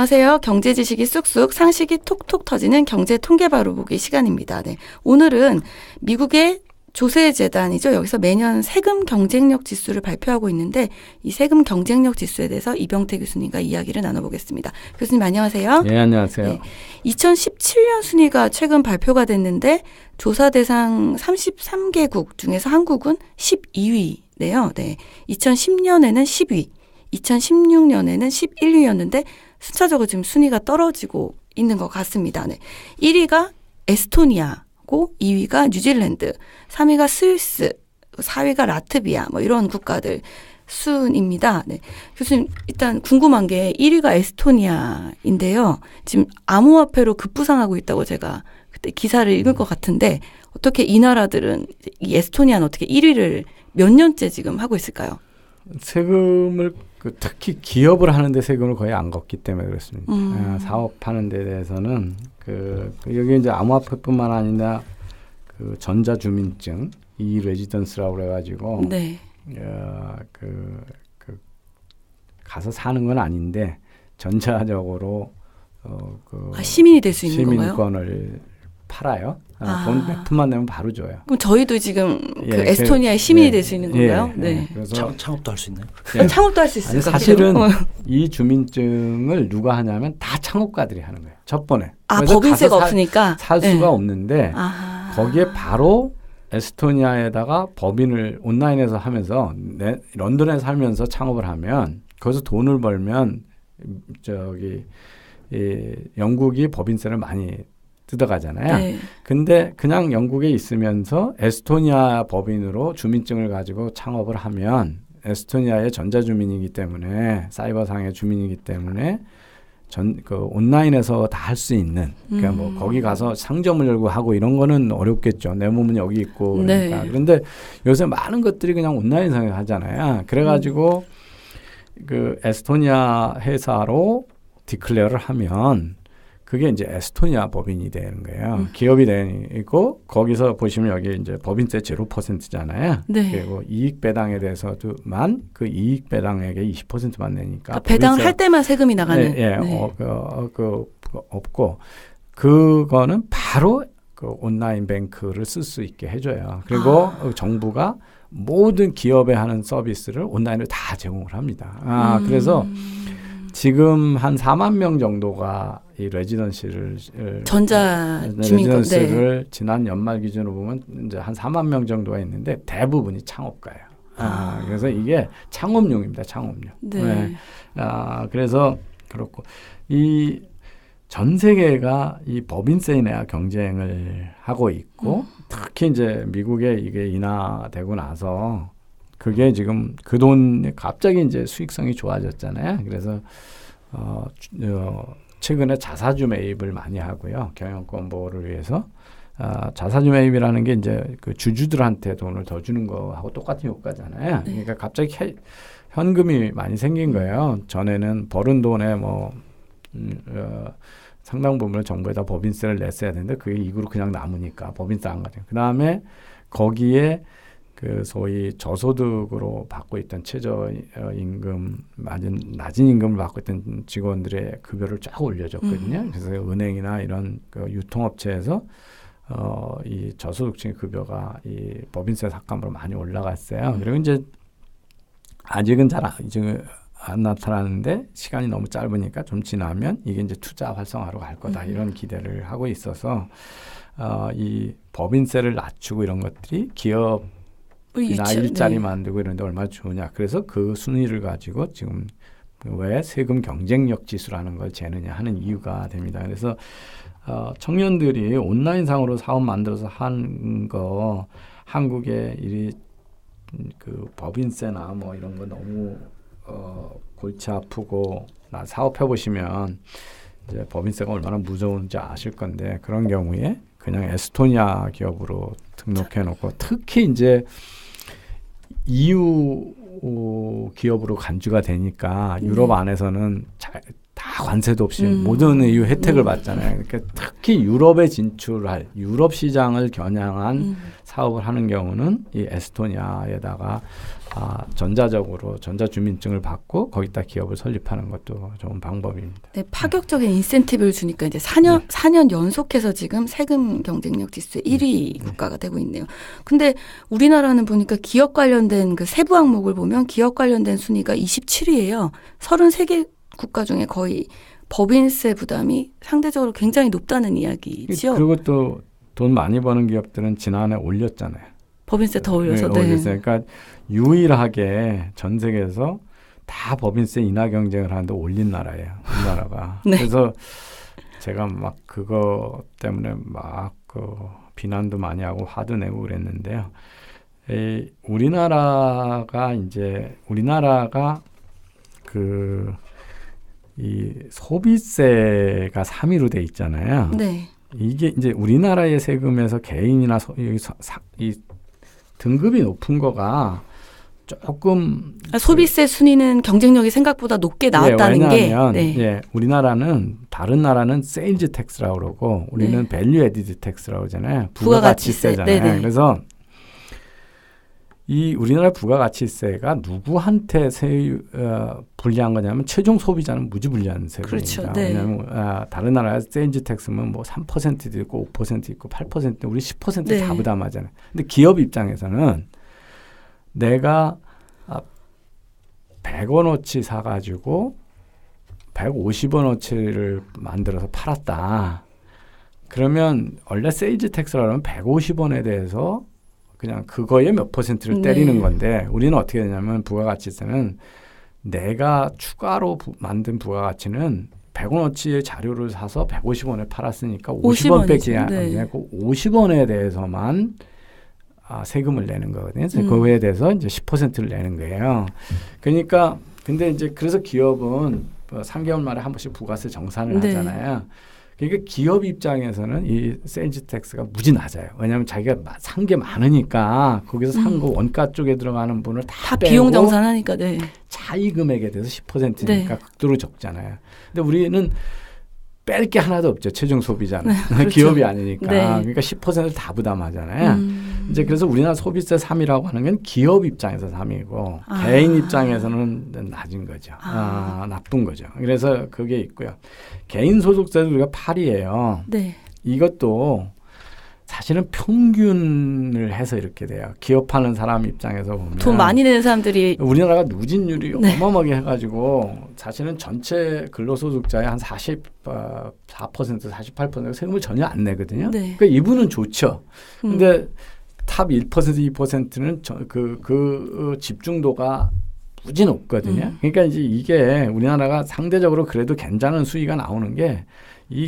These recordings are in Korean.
안녕하세요. 경제 지식이 쑥쑥 상식이 톡톡 터지는 경제 통계 바로 보기 시간입니다. 네. 오늘은 미국의 조세재단이죠. 여기서 매년 세금 경쟁력 지수를 발표하고 있는데 이 세금 경쟁력 지수에 대해서 이병태 교수님과 이야기를 나눠보겠습니다. 교수님 안녕하세요. 네, 안녕하세요. 네. 2017년 순위가 최근 발표가 됐는데 조사 대상 33개국 중에서 한국은 12위네요. 네. 2010년에는 10위, 2016년에는 11위였는데 순차적으로 지금 순위가 떨어지고 있는 것 같습니다. 네. 1위가 에스토니아, 2위가 뉴질랜드, 3위가 스위스, 4위가 라트비아, 뭐 이런 국가들 순입니다. 네. 교수님, 일단 궁금한 게 1위가 에스토니아인데요. 지금 암호화폐로 급부상하고 있다고 제가 그때 기사를 읽은 것 같은데 어떻게 이 나라들은, 이 에스토니아는 어떻게 1위를 몇 년째 지금 하고 있을까요? 세금을 특히 기업을 하는데 세금을 거의 안 걷기 때문에 그렇습니다. 사업하는 데 대해서는 여기 이제 암호화폐뿐만 아니라 전자주민증 레지던스라고 그래가지고 네. 가서 사는 건 아닌데 전자적으로 시민이 될 수 있는 건가요? 시민권을 팔아요. 돈 몇 푼만 내면 바로 줘요. 그럼 저희도 지금 에스토니아의 시민이 될 수 있는 건가요? 네. 그래서 창업도 할 수 있나요? 창업도 할 수 있어요. 사실은 이 주민증을 누가 하냐면 다 창업가들이 하는 거예요. 첫 번에. 법인세가 없으니까 살 수가 없는데 거기에 바로 에스토니아에다가 법인을 온라인에서 하면서 런던에 살면서 창업을 하면 거기서 돈을 벌면 영국이 법인세를 많이 뜯어가잖아요. 네. 근데 그냥 영국에 있으면서 에스토니아 법인으로 주민증을 가지고 창업을 하면 에스토니아의 전자주민이기 때문에 사이버상의 주민이기 때문에 온라인에서 다 할 수 있는 그러니까 뭐 거기 가서 상점을 열고 하고 이런 거는 어렵겠죠. 내 몸은 여기 있고 그러니까. 네. 그런데 요새 많은 것들이 그냥 온라인상에 하잖아요. 그래가지고 에스토니아 회사로 디클레어를 하면 그게 이제 에스토니아 법인이 되는 거예요. 기업이 되고 거기서 보시면 여기 이제 법인세 0%잖아요. 네. 그리고 이익 배당에 대해서도만 그 이익 배당액의 20%만 내니까 배당을 할 때만 세금이 나가는. 네. 없고 그거는 바로 온라인 뱅크를 쓸 수 있게 해줘요. 그리고 정부가 모든 기업에 하는 서비스를 온라인으로 다 제공을 합니다. 그래서 지금 한 4만 명 정도가 이 레지던시를 레지던스를 지난 연말 기준으로 보면 이제 한 4만 명 정도가 있는데 대부분이 창업가예요. 그래서 이게 창업용입니다. 창업용. 네. 그래서 그렇고 이 전 세계가 이 법인세에 대한 경쟁을 하고 있고 특히 이제 미국에 이게 인하되고 나서 그게 지금 그 돈 갑자기 이제 수익성이 좋아졌잖아요. 그래서 최근에 자사주 매입을 많이 하고요. 경영권 보호를 위해서 자사주 매입이라는 게 이제 그 주주들한테 돈을 더 주는 거하고 똑같은 효과잖아요. 그러니까 갑자기 현금이 많이 생긴 거예요. 전에는 벌은 돈에 상당 부분을 정부에다 법인세를 냈어야 되는데 그게 이익으로 그냥 남으니까 법인세 안 가죠. 그 다음에 거기에 소위 저소득으로 받고 있던 최저임금, 낮은 임금을 받고 있던 직원들의 급여를 쫙 올려줬거든요. 그래서 은행이나 이런 유통업체에서 이 저소득층의 급여가 이 법인세 삭감으로 많이 올라갔어요. 그리고 이제 아직은 잘 안 나타나는데 시간이 너무 짧으니까 좀 지나면 이게 이제 투자 활성화로 갈 거다 이런 기대를 하고 있어서 이 법인세를 낮추고 이런 것들이 기업 일자리 만들고 이런 데 얼마나 좋으냐. 그래서 그 순위를 가지고 지금 왜 세금 경쟁력 지수라는 걸 재느냐 하는 이유가 됩니다. 그래서 청년들이 온라인상으로 사업 만들어서 한 거 한국에 법인세나 뭐 이런 거 너무 골치 아프고 사업해 보시면 이제 법인세가 얼마나 무서운지 아실 건데 그런 경우에 그냥 에스토니아 기업으로 등록해 놓고 특히 이제 EU 기업으로 간주가 되니까 유럽 안에서는 다 관세도 없이 모든 EU 혜택을 받잖아요. 그러니까 특히 유럽에 진출할 유럽 시장을 겨냥한 사업을 하는 경우는 이 에스토니아에다가 전자적으로 전자주민증을 받고 거기다 기업을 설립하는 것도 좋은 방법입니다. 네, 파격적인 인센티브를 주니까 이제 4년 연속해서 지금 세금 경쟁력 지수의 1위 국가가 되고 있네요. 근데 우리나라는 보니까 기업 관련된 그 세부 항목을 보면 기업 관련된 순위가 27위예요. 33개 국가 중에 거의 법인세 부담이 상대적으로 굉장히 높다는 이야기죠. 그리고 또 돈 많이 버는 기업들은 지난해 올렸잖아요. 법인세 더 올려서. 네, 올렸어요. 그러니까 유일하게 전 세계에서 다 법인세 인하 경쟁을 하는데 올린 나라예요. 우리나라가. 네. 그래서 제가 막 그거 때문에 막 비난도 많이 하고 화도 내고 그랬는데요. 우리나라가 이 소비세가 3위로 돼 있잖아요. 네. 이게 이제 우리나라의 세금에서 개인이나 이 등급이 높은 거가 조금 소비세 순위는 경쟁력이 생각보다 높게 나왔다는 왜냐하면, 게 우리나라는 다른 나라는 세일즈 텍스라고 그러고 우리는 밸류 에디드 텍스라고 하잖아요. 부가가치세잖아요. 네네. 그래서 이 우리나라 부가가치세가 누구한테 불리한 거냐면 최종 소비자는 무지 불리한 세금입니다. 그렇죠. 네. 왜냐하면 다른 나라에 세일즈 텍스면 뭐 3%도 있고 5% 있고 8% 우리 10% 네. 다 부담하잖아요. 근데 기업 입장에서는 내가 100원어치 사가지고 150원어치를 만들어서 팔았다. 그러면 원래 세일즈 텍스라고 하면 150원에 대해서 그냥 그거에 몇 %를 때리는 건데 우리는 어떻게 되냐면 부가가치세는 내가 추가로 만든 부가가치는 100원어치의 자료를 사서 150원에 팔았으니까 50원 빼지 않고 50원에 대해서만 세금을 내는 거거든요. 그래서 그거에 대해서 이제 10%를 내는 거예요. 그러니까 근데 이제 그래서 기업은 3개월 만에 한 번씩 부가세 정산을 하잖아요. 그러니까 기업 입장에서는 이 세일즈 텍스가 무지 낮아요. 왜냐하면 자기가 산 게 많으니까 거기서 산 거 원가 쪽에 들어가는 분을 다 빼고 비용 정산하니까 차이 금액에 대해서 10%니까 극도로 적잖아요. 근데 우리는 뺄 게 하나도 없죠. 최종 소비자는. 그렇죠. 기업이 아니니까. 네. 그러니까 10%를 다 부담하잖아요. 이제 그래서 우리나라 소비세 3위라고 하는 건 기업 입장에서 3위고 개인 입장에서는 낮은 거죠. 나쁜 거죠. 그래서 그게 있고요. 개인 소득세도 우리가 8위예요. 네. 이것도 사실은 평균을 해서 이렇게 돼요. 기업하는 사람 입장에서 보면 돈 많이 내는 사람들이 우리나라가 누진율이 어마어마하게 해가지고 사실은 전체 근로소득자의 한 44%, 48% 세금을 전혀 안 내거든요. 그러니까 이분은 좋죠. 근데 탑 1%, 2%는 그 집중도가 무지 높거든요. 그러니까 이제 이게 우리나라가 상대적으로 그래도 괜찮은 수위가 나오는 게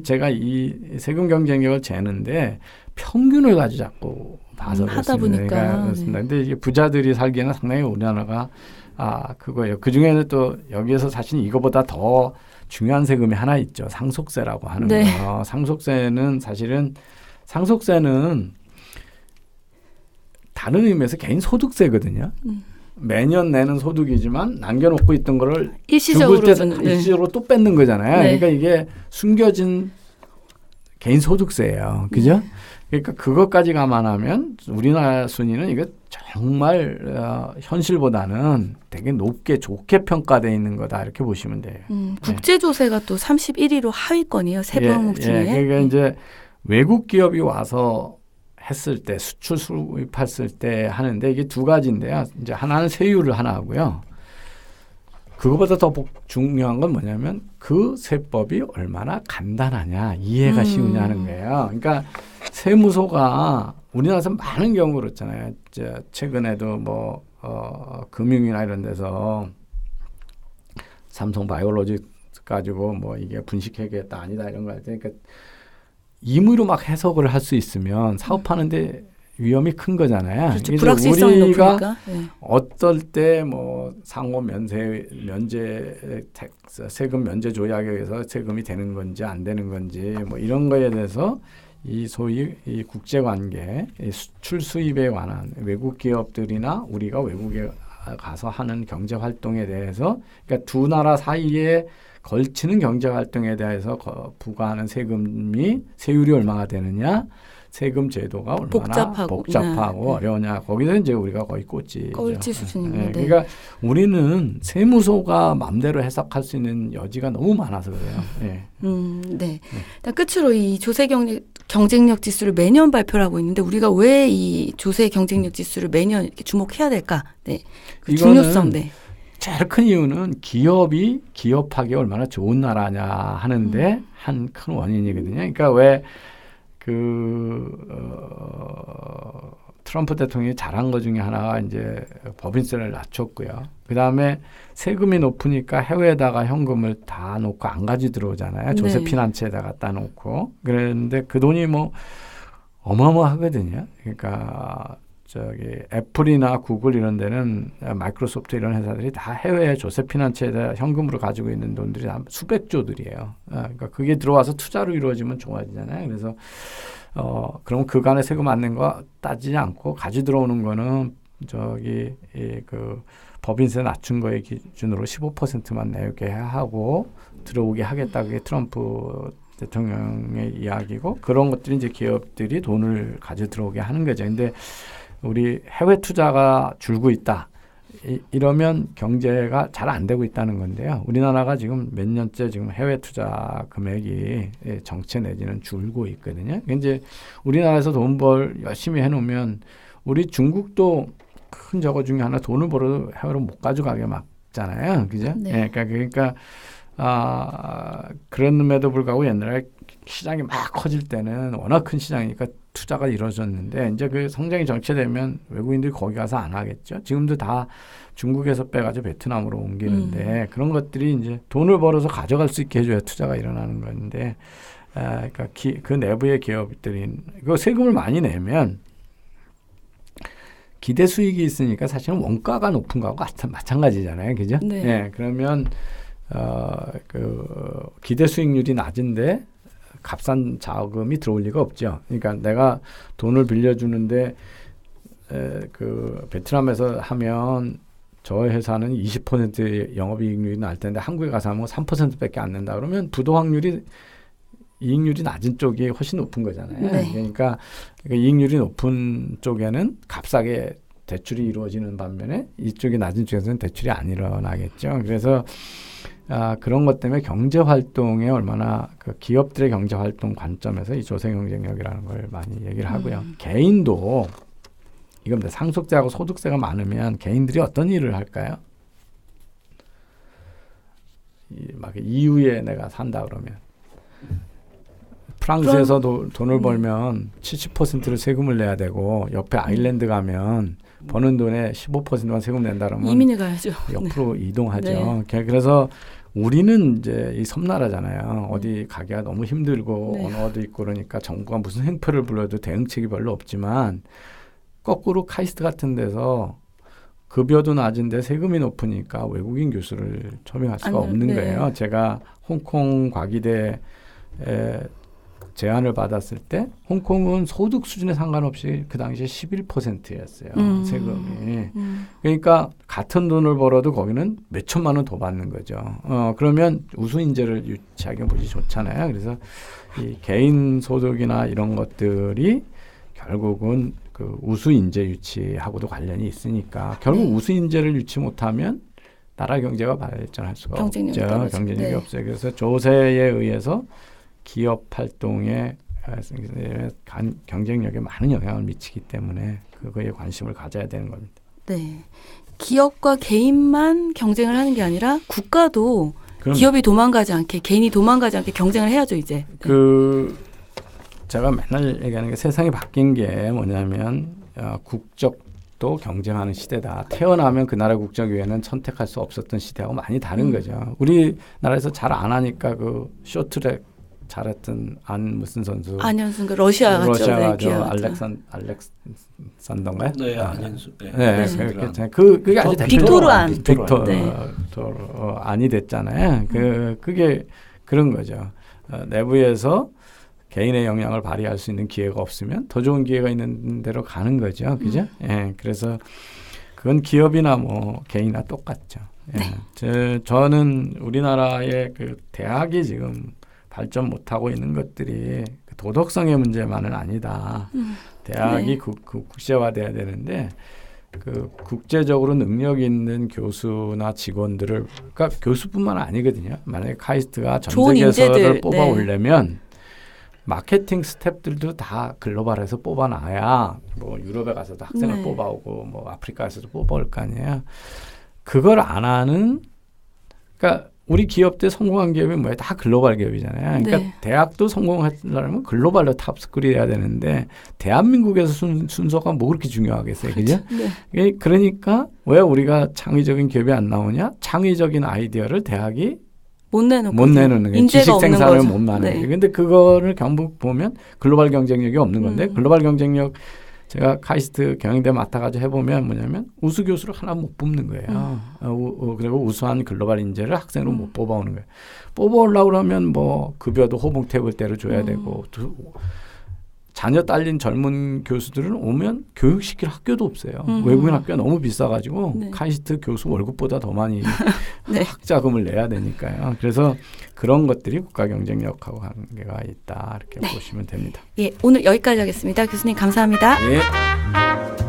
제가 이 세금 경쟁력을 재는데 평균을 가지고 자꾸 봐서 하다 보니까. 그렇습니다. 근데 이게 부자들이 살기에는 상당히 우리나라가 그거예요. 그 중에는 또 여기에서 사실 이거보다 더 중요한 세금이 하나 있죠. 상속세라고 하는 거. 상속세는 다른 의미에서 개인 소득세거든요. 매년 내는 소득이지만 남겨놓고 있던 거를 일시적으로 또 뺏는 거잖아요. 그러니까 이게 숨겨진 개인 소득세예요. 그죠? 그러니까 그것까지 감안하면 우리나라 순위는 이거 정말 현실보다는 되게 높게 좋게 평가되어 있는 거다 이렇게 보시면 돼요. 국제조세가 또 31위로 하위권이에요. 세부 항목 중에. 그러니까 이제 외국 기업이 와서 했을 때 수출 수입했을 때 하는데 이게 두 가지인데요. 이제 하나는 세율을 하나 하고요. 그거보다 더 중요한 건 뭐냐면 그 세법이 얼마나 간단하냐 이해가 쉬우냐 하는 거예요. 그러니까 세무서가 우리나라에서 많은 경우 그렇잖아요. 최근에도 뭐 금융이나 이런 데서 삼성 바이오로직 가지고 뭐 이게 분식회계다 아니다 이런 거 할 때 그러니까 임의로 막 해석을 할 수 있으면 사업하는데 위험이 큰 거잖아요. 그렇죠. 불확실성이 높으니까. 어떨 때 뭐 상호 면제 세금 면제 조약에 의해서 세금이 되는 건지 안 되는 건지 뭐 이런 거에 대해서 이 소위 이 국제 관계, 수출 수입에 관한 외국 기업들이나 우리가 외국에 가서 하는 경제 활동에 대해서 그러니까 두 나라 사이에 걸치는 경제활동에 대해서 부과하는 세율이 얼마나 되느냐, 세금 제도가 얼마나 복잡하고 네. 어려우냐. 거기서 이제 우리가 거의 꼴찌 수준입니다. 네. 그러니까 우리는 세무서가 마음대로 해석할 수 있는 여지가 너무 많아서 그래요. 네. 네. 일단 끝으로 이 조세 경쟁력 지수를 매년 발표를 하고 있는데 우리가 왜 이 조세 경쟁력 지수를 매년 이렇게 주목해야 될까? 네. 그 중요성. 네. 제일 큰 이유는 기업이 기업하기 얼마나 좋은 나라냐 하는데 한 큰 원인이거든요. 그러니까 왜 트럼프 대통령이 잘한 것 중에 하나가 이제 법인세를 낮췄고요. 그 다음에 세금이 높으니까 해외에다가 현금을 다 놓고 안 가지 들어오잖아요. 조세 네. 피난처에다 갖다 놓고. 그런데 그 돈이 뭐 어마어마하거든요. 그러니까 애플이나 구글 이런 데는 마이크로소프트 이런 회사들이 다 해외 조세 피난처에다 현금으로 가지고 있는 돈들이 수백조들이에요. 그러니까 그게 들어와서 투자로 이루어지면 좋아지잖아요. 그래서 그럼 그간에 세금 안 낸 거 따지지 않고 가지 들어오는 거는 법인세 낮춘 거에 기준으로 15%만 내게 하고 들어오게 하겠다. 그게 트럼프 대통령의 이야기고 그런 것들이 이제 기업들이 돈을 가져 들어오게 하는 거죠. 근데 우리 해외 투자가 줄고 있다. 이러면 경제가 잘 안 되고 있다는 건데요. 우리나라가 지금 몇 년째 지금 해외 투자 금액이 정체 내지는 줄고 있거든요. 이제 우리나라에서 돈 열심히 해놓으면 우리 중국도 큰 저거 중에 하나 돈을 벌어도 해외로 못 가져가게 막잖아요. 그죠? 네. 그러니까 그럼에도 불구하고 옛날에 시장이 막 커질 때는 워낙 큰 시장이니까 투자가 이루어졌는데 이제 그 성장이 정체되면 외국인들이 거기 가서 안 하겠죠. 지금도 다 중국에서 빼가지고 베트남으로 옮기는데 그런 것들이 이제 돈을 벌어서 가져갈 수 있게 해줘야 투자가 일어나는 건데 그러니까 그 내부의 기업들이 그 세금을 많이 내면 기대 수익이 있으니까 사실은 원가가 높은 거하고 마찬가지잖아요. 그죠? 네. 네. 그러면 기대 수익률이 낮은데 값싼 자금이 들어올 리가 없죠. 그러니까 내가 돈을 빌려주는데 베트남에서 하면 저 회사는 20% 영업이익률이 날 텐데 한국에 가서 하면 3%밖에 안 낸다 그러면 부도 확률이 이익률이 낮은 쪽이 훨씬 높은 거잖아요. 네. 그러니까 이익률이 높은 쪽에는 값싸게 대출이 이루어지는 반면에 이쪽이 낮은 쪽에서는 대출이 안 일어나겠죠. 그래서 그런 것 때문에 그 기업들의 경제활동 관점에서 이 조세 경쟁력이라는 걸 많이 얘기를 하고요. 개인도 이겁니다. 상속세하고 소득세가 많으면 개인들이 어떤 일을 할까요? 막 이후에 내가 산다 그러면 프랑스에서 돈을 벌면 70%를 세금을 내야 되고 옆에 아일랜드 가면 버는 돈에 15%만 세금 낸다 그러면 이민을 가야죠. 옆으로 이동하죠. 네. 그래서 우리는 이제 이 섬나라잖아요. 어디 가기가 너무 힘들고 네. 언어도 있고 그러니까 정부가 무슨 행패를 불러도 대응책이 별로 없지만 거꾸로 카이스트 같은 데서 급여도 낮은데 세금이 높으니까 외국인 교수를 초빙할 수가 없는 네. 거예요. 제가 홍콩 과기대에 제안을 받았을 때 홍콩은 소득 수준에 상관없이 그 당시에 11%였어요. 세금이. 그러니까 같은 돈을 벌어도 거기는 몇 천만 원 더 받는 거죠. 그러면 우수인재를 유치하기 무지 좋잖아요. 그래서 이 개인 소득이나 이런 것들이 결국은 그 우수인재 유치하고도 관련이 있으니까 결국 우수인재를 유치 못하면 나라 경제가 발전할 수가 없죠. 경쟁력이 없어요. 그래서 조세에 의해서 기업 활동에 경쟁력에 많은 영향을 미치기 때문에 그거에 관심을 가져야 되는 겁니다. 네, 기업과 개인만 경쟁을 하는 게 아니라 국가도 기업이 도망가지 않게 개인이 도망가지 않게 경쟁을 해야죠 이제. 제가 맨날 얘기하는 게 세상이 바뀐 게 뭐냐면 국적도 경쟁하는 시대다. 태어나면 그 나라 국적 외에는 선택할 수 없었던 시대하고 많이 다른 거죠. 우리나라에서 잘 안 하니까 그 쇼트트랙 잘했던 무슨 선수 안현수 러시아가 알렉산더인가요? 네, 안현수. 그게 아주 빅토르 안이 됐잖아요. 그게 그런 거죠. 내부에서 개인의 영향을 발휘할 수 있는 기회가 없으면 더 좋은 기회가 있는 데로 가는 거죠. 그죠? 그래서 그건 기업이나 뭐 개인이나 똑같죠. 저는 우리나라의 그 대학이 지금 발전 못하고 있는 것들이 그 도덕성의 문제만은 아니다. 대학이 국제화돼야 되는데 그 국제적으로 능력 있는 교수나 직원들을 그러니까 교수뿐만 아니거든요. 만약에 카이스트가 전 세계에서를 뽑아오려면 마케팅 스태프들도 다 글로벌에서 뽑아놔야 뭐 유럽에 가서도 학생을 뽑아오고 뭐 아프리카에서도 뽑아올 거 아니에요. 그걸 안 하는 그러니까 우리 기업 때 성공한 기업이 뭐예요? 다 글로벌 기업이잖아요. 그러니까 대학도 성공하려면 글로벌로 탑스쿨이 돼야 되는데 대한민국에서 순서가 뭐 그렇게 중요하겠어요. 그죠? 그러니까 왜 우리가 창의적인 기업이 안 나오냐? 창의적인 아이디어를 대학이 못 내놓는 거예요. 지식 생산을 못 하는 거예요. 근데 그거를 경북 보면 글로벌 경쟁력이 없는 건데 글로벌 경쟁력 제가 카이스트 경영대 맡아가지고 해보면 뭐냐면 우수 교수를 하나 못 뽑는 거예요. 그리고 우수한 글로벌 인재를 학생으로 못 뽑아오는 거예요. 뽑아오려고 그러면 뭐 급여도 호봉태블대로 줘야 되고 자녀 딸린 젊은 교수들은 오면 교육시킬 학교도 없어요. 외국인 학교가 너무 비싸가지고 카이스트 교수 월급보다 더 많이 학자금을 내야 되니까요. 그래서 그런 것들이 국가 경쟁력하고 관계가 있다 이렇게 보시면 됩니다. 예, 오늘 여기까지 하겠습니다. 교수님 감사합니다. 예.